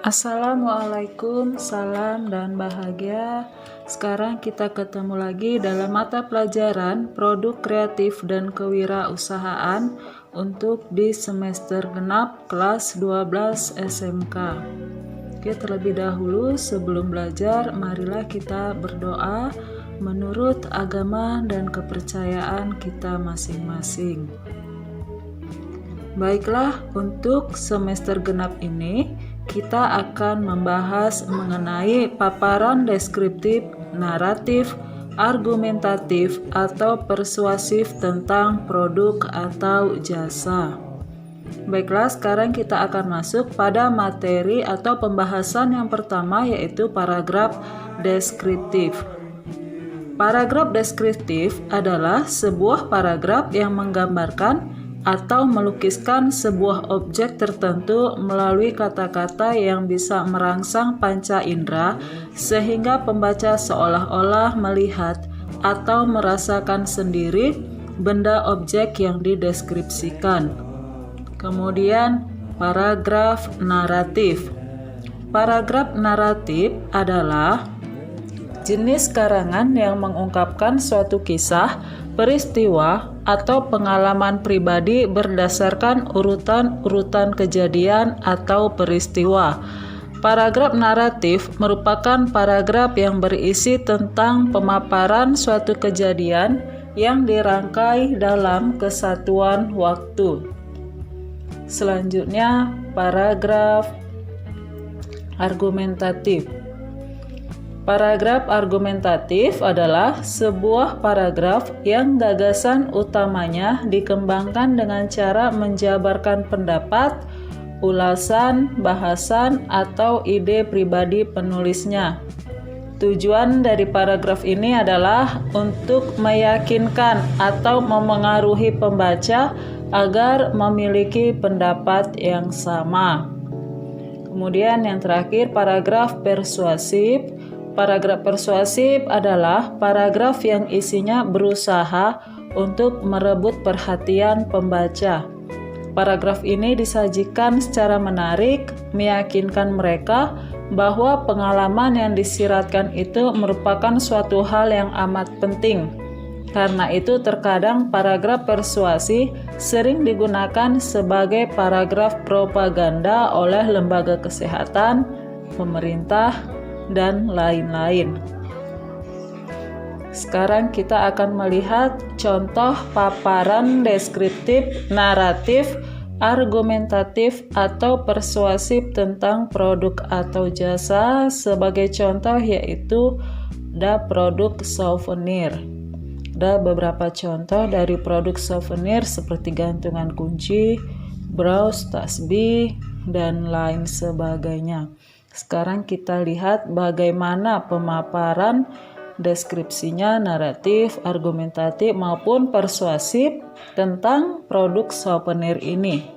Assalamualaikum, salam dan bahagia. Sekarang kita ketemu lagi dalam mata pelajaran Produk Kreatif dan Kewirausahaan untuk di semester genap kelas 12 SMK. Oke, terlebih dahulu sebelum belajar, marilah kita berdoa menurut agama dan kepercayaan kita masing-masing. Baiklah, untuk semester genap ini kita akan membahas mengenai paparan deskriptif, naratif, argumentatif, atau persuasif tentang produk atau jasa. Baiklah, sekarang kita akan masuk pada materi atau pembahasan yang pertama, yaitu paragraf deskriptif. Paragraf deskriptif adalah sebuah paragraf yang menggambarkan atau melukiskan sebuah objek tertentu melalui kata-kata yang bisa merangsang panca indera sehingga pembaca seolah-olah melihat atau merasakan sendiri benda objek yang dideskripsikan. Kemudian paragraf naratif. Paragraf naratif adalah jenis karangan yang mengungkapkan suatu kisah, peristiwa, atau pengalaman pribadi berdasarkan urutan-urutan kejadian atau peristiwa. Paragraf naratif merupakan paragraf yang berisi tentang pemaparan suatu kejadian yang dirangkai dalam kesatuan waktu. Selanjutnya, paragraf argumentatif. Paragraf argumentatif adalah sebuah paragraf yang gagasan utamanya dikembangkan dengan cara menjabarkan pendapat, ulasan, bahasan, atau ide pribadi penulisnya. Tujuan dari paragraf ini adalah untuk meyakinkan atau memengaruhi pembaca agar memiliki pendapat yang sama. Kemudian yang terakhir, paragraf persuasif. Paragraf persuasif adalah paragraf yang isinya berusaha untuk merebut perhatian pembaca. Paragraf ini disajikan secara menarik, meyakinkan mereka bahwa pengalaman yang disiratkan itu merupakan suatu hal yang amat penting. Karena itu terkadang paragraf persuasi sering digunakan sebagai paragraf propaganda oleh lembaga kesehatan, pemerintah, dan lain-lain. Sekarang kita akan melihat contoh paparan deskriptif, naratif, argumentatif, atau persuasif tentang produk atau jasa. Sebagai contoh yaitu produk souvenir. Ada beberapa contoh dari produk souvenir seperti gantungan kunci, bros, tasbih, dan lain sebagainya. Sekarang kita lihat bagaimana pemaparan deskripsinya naratif, argumentatif, maupun persuasif tentang produk souvenir ini.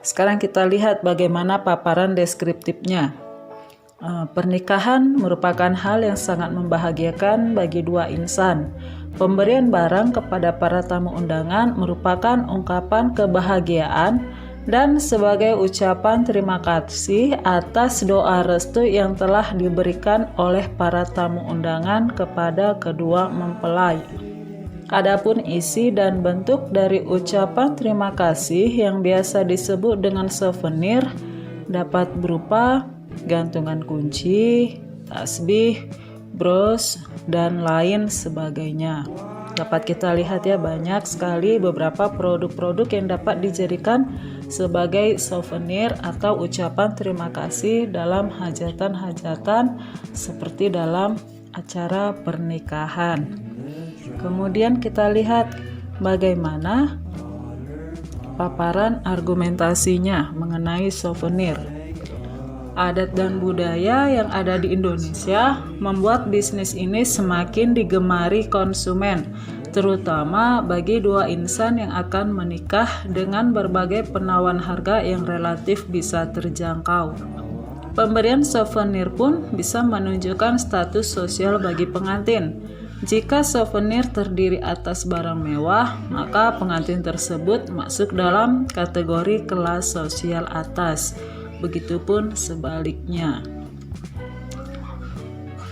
Sekarang kita lihat bagaimana paparan deskriptifnya. Pernikahan merupakan hal yang sangat membahagiakan bagi dua insan. Pemberian barang kepada para tamu undangan merupakan ungkapan kebahagiaan dan sebagai ucapan terima kasih atas doa restu yang telah diberikan oleh para tamu undangan kepada kedua mempelai. Adapun isi dan bentuk dari ucapan terima kasih yang biasa disebut dengan souvenir dapat berupa gantungan kunci, tasbih, bros, dan lain sebagainya. Dapat kita lihat ya, banyak sekali beberapa produk-produk yang dapat dijadikan sebagai souvenir atau ucapan terima kasih dalam hajatan-hajatan seperti dalam acara pernikahan. Kemudian kita lihat bagaimana paparan argumentasinya mengenai souvenir. Adat dan budaya yang ada di Indonesia membuat bisnis ini semakin digemari konsumen, terutama bagi dua insan yang akan menikah dengan berbagai penawaran harga yang relatif bisa terjangkau. Pemberian souvenir pun bisa menunjukkan status sosial bagi pengantin. Jika souvenir terdiri atas barang mewah, maka pengantin tersebut masuk dalam kategori kelas sosial atas. begitupun sebaliknya.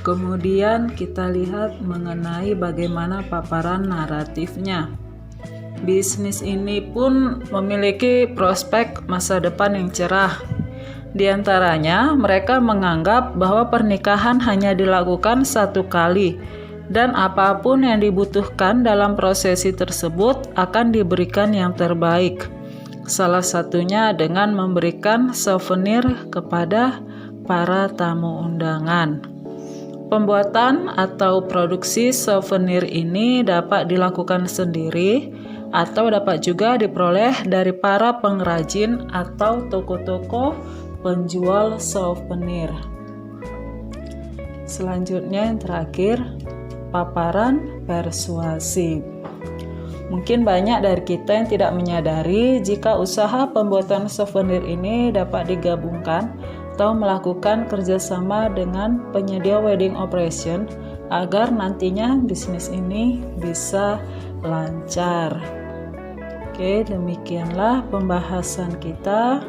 Kemudian kita lihat mengenai bagaimana paparan naratifnya. Bisnis ini pun memiliki prospek masa depan yang cerah. Di antaranya, mereka menganggap bahwa pernikahan hanya dilakukan satu kali, dan apapun yang dibutuhkan dalam prosesi tersebut akan diberikan yang terbaik. Salah satunya dengan memberikan souvenir kepada para tamu undangan. Pembuatan atau produksi souvenir ini dapat dilakukan sendiri atau dapat juga diperoleh dari para pengrajin atau toko-toko penjual souvenir. Selanjutnya yang terakhir, paparan persuasi. Mungkin banyak dari kita yang tidak menyadari jika usaha pembuatan souvenir ini dapat digabungkan atau melakukan kerjasama dengan penyedia wedding operation agar nantinya bisnis ini bisa lancar. Oke, demikianlah pembahasan kita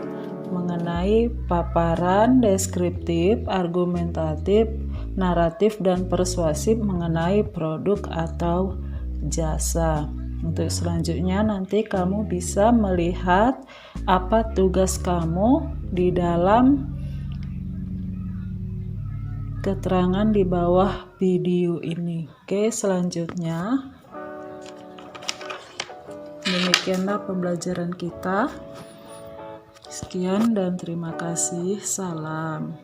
mengenai paparan deskriptif, argumentatif, naratif, dan persuasif mengenai produk atau jasa. Untuk selanjutnya nanti kamu bisa melihat apa tugas kamu di dalam keterangan di bawah video ini. Oke, selanjutnya demikianlah pembelajaran kita. Sekian dan terima kasih. Salam.